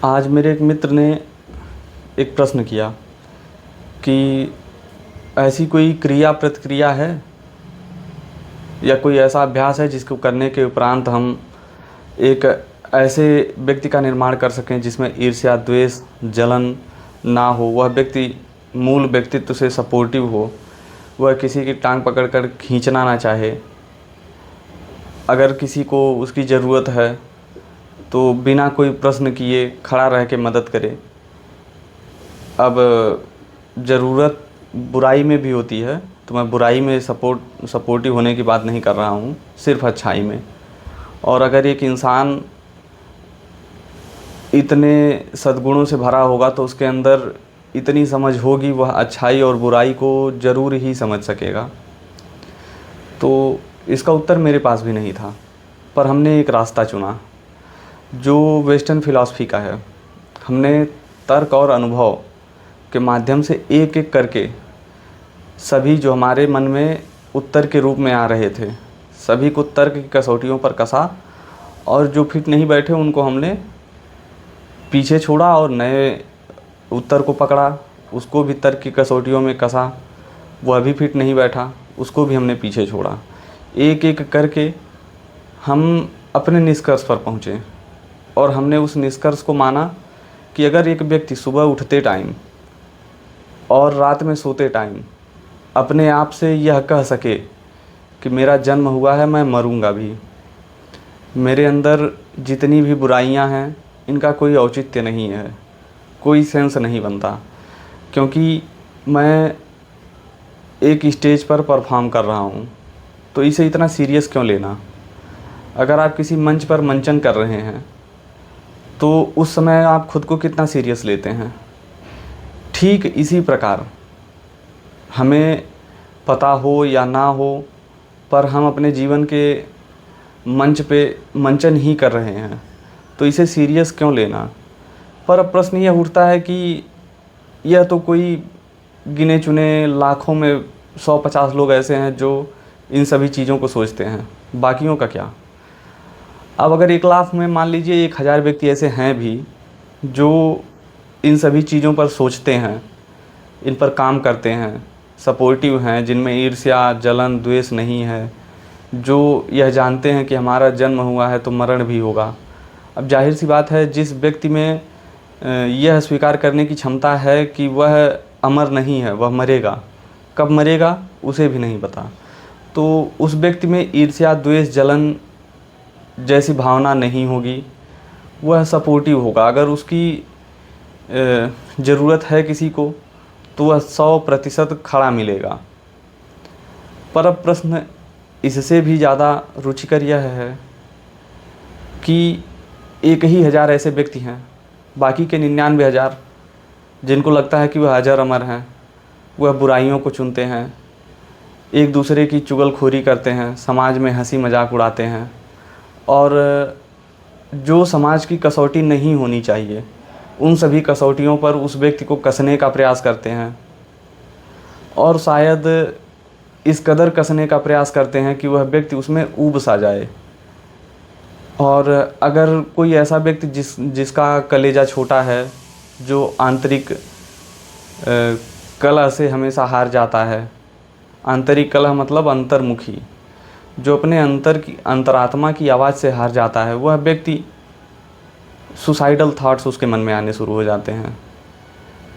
आज मेरे एक मित्र ने एक प्रश्न किया कि ऐसी कोई क्रिया प्रतिक्रिया है या कोई ऐसा अभ्यास है जिसको करने के उपरांत हम एक ऐसे व्यक्ति का निर्माण कर सकें जिसमें ईर्ष्या, द्वेष, जलन ना हो। वह व्यक्ति मूल व्यक्तित्व से सपोर्टिव हो, वह किसी की टांग पकड़कर खींचना ना चाहे। अगर किसी को उसकी ज़रूरत है तो बिना कोई प्रश्न किए खड़ा रह के मदद करे। अब ज़रूरत बुराई में भी होती है, तो मैं बुराई में सपोर्टिव होने की बात नहीं कर रहा हूँ, सिर्फ अच्छाई में। और अगर एक इंसान इतने सद्गुणों से भरा होगा तो उसके अंदर इतनी समझ होगी, वह अच्छाई और बुराई को ज़रूर ही समझ सकेगा। तो इसका उत्तर मेरे पास भी नहीं था, पर हमने एक रास्ता चुना जो वेस्टर्न फ़िलॉसफी का है। हमने तर्क और अनुभव के माध्यम से एक एक करके सभी जो हमारे मन में उत्तर के रूप में आ रहे थे, सभी को तर्क की कसौटियों पर कसा, और जो फिट नहीं बैठे उनको हमने पीछे छोड़ा और नए उत्तर को पकड़ा। उसको भी तर्क की कसौटियों में कसा, वह भी फिट नहीं बैठा, उसको भी हमने पीछे छोड़ा। एक एक करके हम अपने निष्कर्ष पर पहुँचे और हमने उस निष्कर्ष को माना कि अगर एक व्यक्ति सुबह उठते टाइम और रात में सोते टाइम अपने आप से यह कह सके कि मेरा जन्म हुआ है, मैं मरूंगा भी, मेरे अंदर जितनी भी बुराइयां हैं इनका कोई औचित्य नहीं है, कोई सेंस नहीं बनता, क्योंकि मैं एक स्टेज पर परफॉर्म कर रहा हूँ, तो इसे इतना सीरियस क्यों लेना। अगर आप किसी मंच पर मंचन कर रहे हैं तो उस समय आप खुद को कितना सीरियस लेते हैं। ठीक इसी प्रकार हमें पता हो या ना हो, पर हम अपने जीवन के मंच पे मंचन ही कर रहे हैं, तो इसे सीरियस क्यों लेना। पर अब प्रश्न यह उठता है कि यह तो कोई गिने चुने लाखों में 150 लोग ऐसे हैं जो इन सभी चीज़ों को सोचते हैं, बाकियों का क्या। अब अगर 1 लाख में मान लीजिए 1000 व्यक्ति ऐसे हैं भी जो इन सभी चीज़ों पर सोचते हैं, इन पर काम करते हैं, सपोर्टिव हैं, जिनमें ईर्ष्या, जलन, द्वेष नहीं है, जो यह जानते हैं कि हमारा जन्म हुआ है तो मरण भी होगा। अब जाहिर सी बात है, जिस व्यक्ति में यह स्वीकार करने की क्षमता है कि वह अमर नहीं है, वह मरेगा, कब मरेगा उसे भी नहीं पता, तो उस व्यक्ति में ईर्ष्या, द्वेष, जलन जैसी भावना नहीं होगी, वह सपोर्टिव होगा। अगर उसकी ज़रूरत है किसी को तो वह 100% खड़ा मिलेगा। पर अब प्रश्न इससे भी ज़्यादा रुचिकर यह है कि एक ही 1000 ऐसे व्यक्ति हैं, बाकी के 99,000 जिनको लगता है कि वह अजर अमर हैं, वह बुराइयों को चुनते हैं, एक दूसरे की चुगलखोरी करते हैं, समाज में हंसी मजाक उड़ाते हैं, और जो समाज की कसौटी नहीं होनी चाहिए उन सभी कसौटियों पर उस व्यक्ति को कसने का प्रयास करते हैं, और शायद इस कदर कसने का प्रयास करते हैं कि वह व्यक्ति उसमें ऊब सा जाए। और अगर कोई ऐसा व्यक्ति जिसका कलेजा छोटा है, जो आंतरिक कलह से हमेशा हार जाता है, आंतरिक कलह मतलब अंतर्मुखी, जो अपने अंतरात्मा की आवाज़ से हार जाता है, वह व्यक्ति सुसाइडल थॉट्स उसके मन में आने शुरू हो जाते हैं।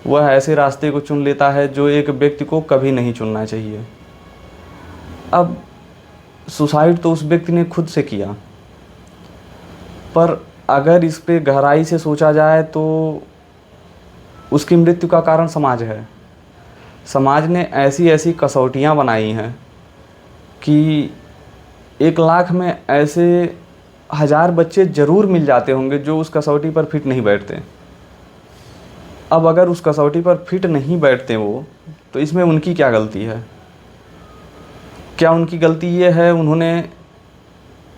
वह ऐसे रास्ते को चुन लेता है जो एक व्यक्ति को कभी नहीं चुनना चाहिए। अब सुसाइड तो उस व्यक्ति ने खुद से किया, पर अगर इस पे गहराई से सोचा जाए तो उसकी मृत्यु का कारण समाज है। समाज ने ऐसी ऐसी कसौटियाँ बनाई हैं कि 1 लाख में ऐसे 1000 बच्चे ज़रूर मिल जाते होंगे जो उस कसौटी पर फिट नहीं बैठते। अब अगर उस कसौटी पर फिट नहीं बैठते वो, तो इसमें उनकी क्या गलती है। क्या उनकी गलती ये है उन्होंने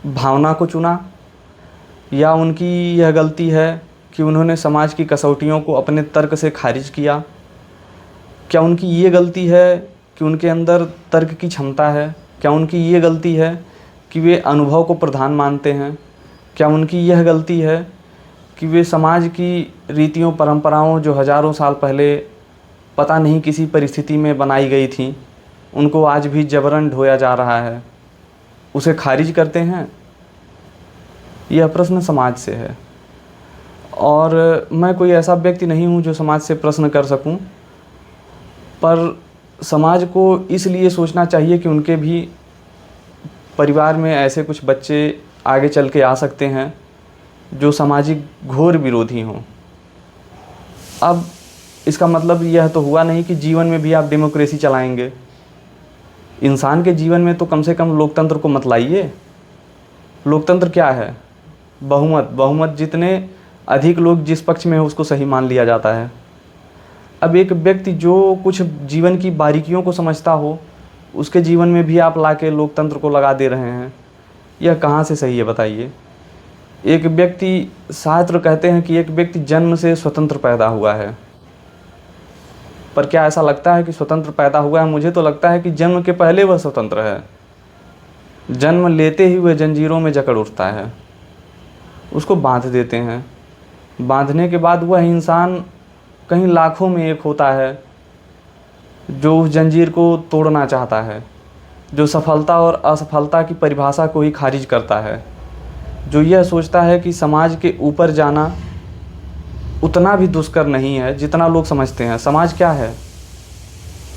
भावना को चुना, या उनकी यह गलती है कि उन्होंने समाज की कसौटियों को अपने तर्क से खारिज किया। क्या उनकी ये गलती है कि उनके अंदर तर्क की क्षमता है। क्या उनकी ये गलती है कि वे अनुभव को प्रधान मानते हैं। क्या उनकी यह गलती है कि वे समाज की रीतियों परंपराओं जो हज़ारों साल पहले पता नहीं किसी परिस्थिति में बनाई गई थी, उनको आज भी जबरन ढोया जा रहा है, उसे खारिज करते हैं? यह प्रश्न समाज से है। और मैं कोई ऐसा व्यक्ति नहीं हूँ जो समाज से प्रश्न कर सकूँ, पर समाज को इसलिए सोचना चाहिए कि उनके भी परिवार में ऐसे कुछ बच्चे आगे चल के आ सकते हैं जो सामाजिक घोर विरोधी हों। अब इसका मतलब यह तो हुआ नहीं कि जीवन में भी आप डेमोक्रेसी चलाएंगे। इंसान के जीवन में तो कम से कम लोकतंत्र को मत लाइए। लोकतंत्र क्या है? बहुमत। बहुमत, जितने अधिक लोग जिस पक्ष में हो उसको सही मान लिया जाता है। अब एक व्यक्ति जो कुछ जीवन की बारीकियों को समझता हो, उसके जीवन में भी आप लाके लोकतंत्र को लगा दे रहे हैं, यह कहाँ से सही है बताइए? एक व्यक्ति, शास्त्र कहते हैं कि एक व्यक्ति जन्म से स्वतंत्र पैदा हुआ है, पर क्या ऐसा लगता है कि स्वतंत्र पैदा हुआ है? मुझे तो लगता है कि जन्म के पहले वह स्वतंत्र है। जन्म लेते ही वह जंजीरों में जकड़ उठता है, उसको बांध देते हैं। बांधने के बाद वह इंसान कहीं लाखों में एक होता है जो उस जंजीर को तोड़ना चाहता है, जो सफलता और असफलता की परिभाषा को ही खारिज करता है, जो यह सोचता है कि समाज के ऊपर जाना उतना भी दुष्कर नहीं है जितना लोग समझते हैं। समाज क्या है?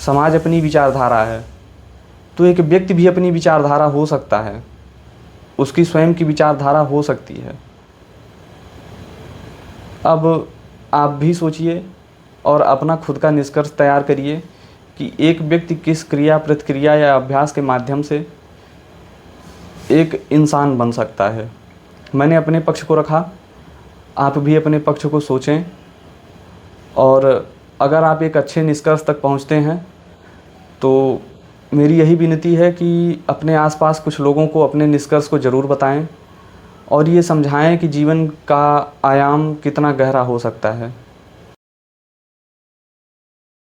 समाज अपनी विचारधारा है। तो एक व्यक्ति भी अपनी विचारधारा हो सकता है, उसकी स्वयं की विचारधारा हो सकती है। अब आप भी सोचिए और अपना खुद का निष्कर्ष तैयार करिए कि एक व्यक्ति किस क्रिया प्रतिक्रिया या अभ्यास के माध्यम से एक इंसान बन सकता है। मैंने अपने पक्ष को रखा, आप भी अपने पक्ष को सोचें, और अगर आप एक अच्छे निष्कर्ष तक पहुंचते हैं तो मेरी यही विनती है कि अपने आसपास कुछ लोगों को अपने निष्कर्ष को ज़रूर बताएं और ये समझाएं कि जीवन का आयाम कितना गहरा हो सकता है।